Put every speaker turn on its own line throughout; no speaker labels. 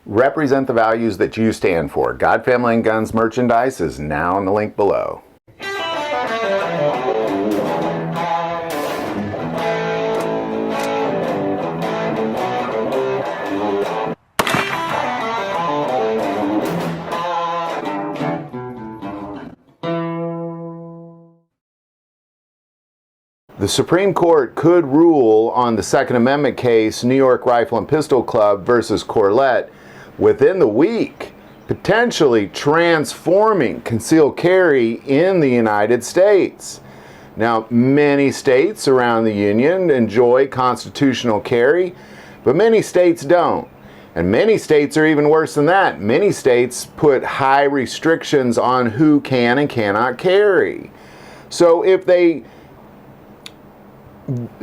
Represent the values that you stand for. God, Family, and Guns merchandise is now in the link below. The Supreme Court could rule on the Second Amendment case, New York Rifle and Pistol Club versus Corlett, within the week, potentially transforming concealed carry in the United States. Now, many states around the Union enjoy constitutional carry, but many states don't. And many states are even worse than that. Many states put high restrictions on who can and cannot carry. So if they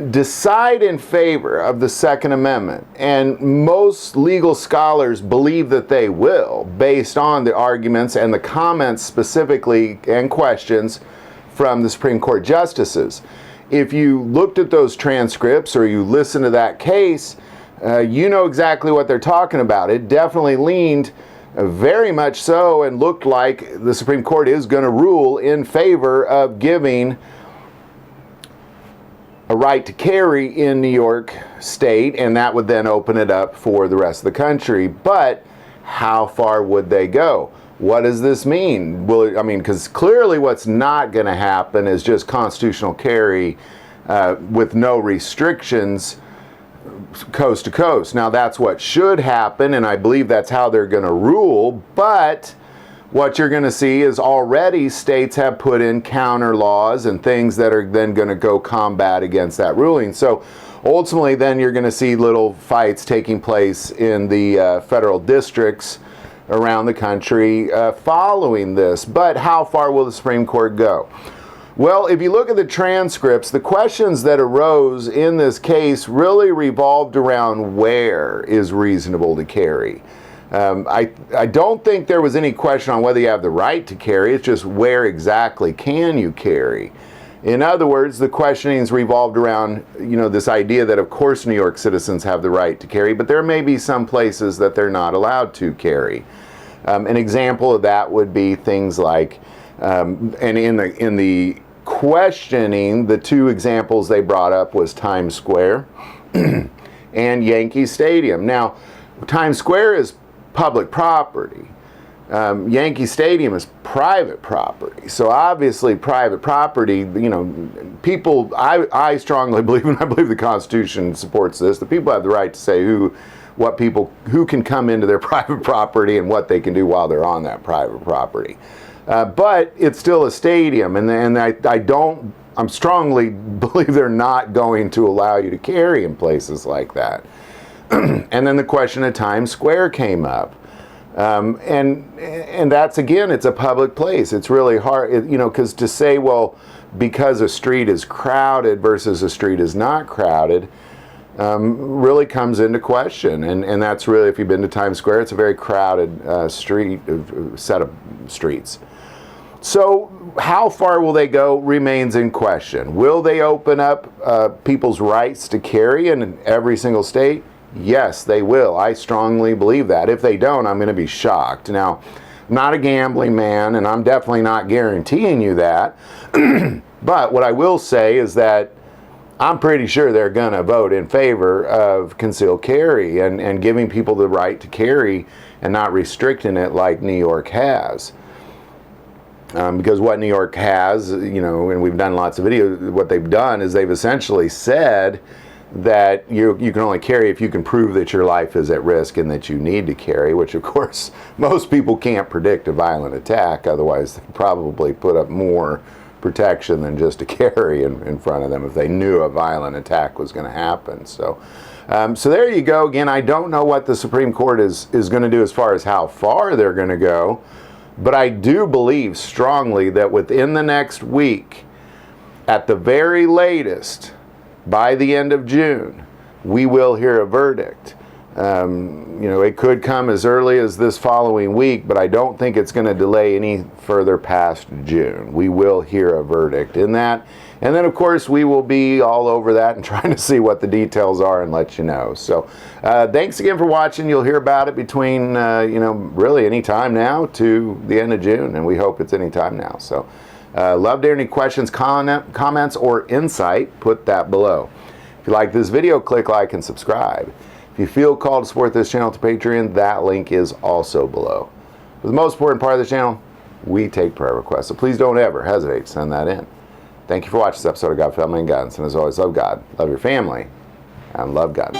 decide in favor of the Second Amendment, and most legal scholars believe that they will, based on the arguments and the comments specifically and questions from the Supreme Court justices. If you looked at those transcripts or you listened to that case, you know exactly what they're talking about. It definitely leaned very much so and looked like the Supreme Court is going to rule in favor of giving a right to carry in New York State, and that would then open it up for the rest of the country. But how far would they go? What does this mean? Because clearly what's not going to happen is just constitutional carry with no restrictions coast to coast. Now that's what should happen, and I believe that's how they're going to rule, but what you're going to see is already states have put in counter laws and things that are then going to go combat against that ruling. So ultimately then you're going to see little fights taking place in the federal districts around the country following this. But how far will the Supreme Court go? Well, if you look at the transcripts, the questions that arose in this case really revolved around where is reasonable to carry. I don't think there was any question on whether you have the right to carry. It's just where exactly can you carry. In other words, the questionings revolved around, this idea that of course New York citizens have the right to carry, but there may be some places that they're not allowed to carry. An example of that would be things like, and in the questioning, the two examples they brought up was Times Square and Yankee Stadium. Now, Times Square is public property. Yankee Stadium is private property. So obviously private property, people, I strongly believe, and I believe the Constitution supports this, the people have the right to say who can come into their private property and what they can do while they're on that private property. But it's still a stadium, and I strongly believe they're not going to allow you to carry in places like that. And then the question of Times Square came up. And that's, again, it's a public place. It's really hard, because to say, well, because a street is crowded versus a street is not crowded, really comes into question. And that's really, if you've been to Times Square, it's a very crowded set of streets. So how far will they go remains in question. Will they open up people's rights to carry in every single state? Yes, they will. I strongly believe that. If they don't, I'm going to be shocked. Now, I'm not a gambling man, and I'm definitely not guaranteeing you that. But what I will say is that I'm pretty sure they're going to vote in favor of concealed carry and giving people the right to carry and not restricting it like New York has. Because what New York has, and we've done lots of videos, what they've done is they've essentially said that you can only carry if you can prove that your life is at risk and that you need to carry, which of course most people can't predict a violent attack, otherwise they'd probably put up more protection than just a carry in front of them if they knew a violent attack was going to happen. So there you go. Again, I don't know what the Supreme Court is going to do as far as how far they're going to go, but I do believe strongly that within the next week, at the very latest, by the end of June, we will hear a verdict. You know, it could come as early as this following week, but I don't think it's going to delay any further past June. We will hear a verdict in that. And then, of course, we will be all over that and trying to see what the details are and let you know. So thanks again for watching. You'll hear about it between, you know, really any time now to the end of June, and we hope it's any time now. So love to hear any questions, comments, or insight. Put that below. If you like this video, click like and subscribe. If you feel called to support this channel to Patreon, that link is also below. For the most important part of the channel, we take prayer requests, so please don't ever hesitate to send that in. Thank you for watching this episode of God, Family, and Guns. And as always, love God, love your family, and love guns.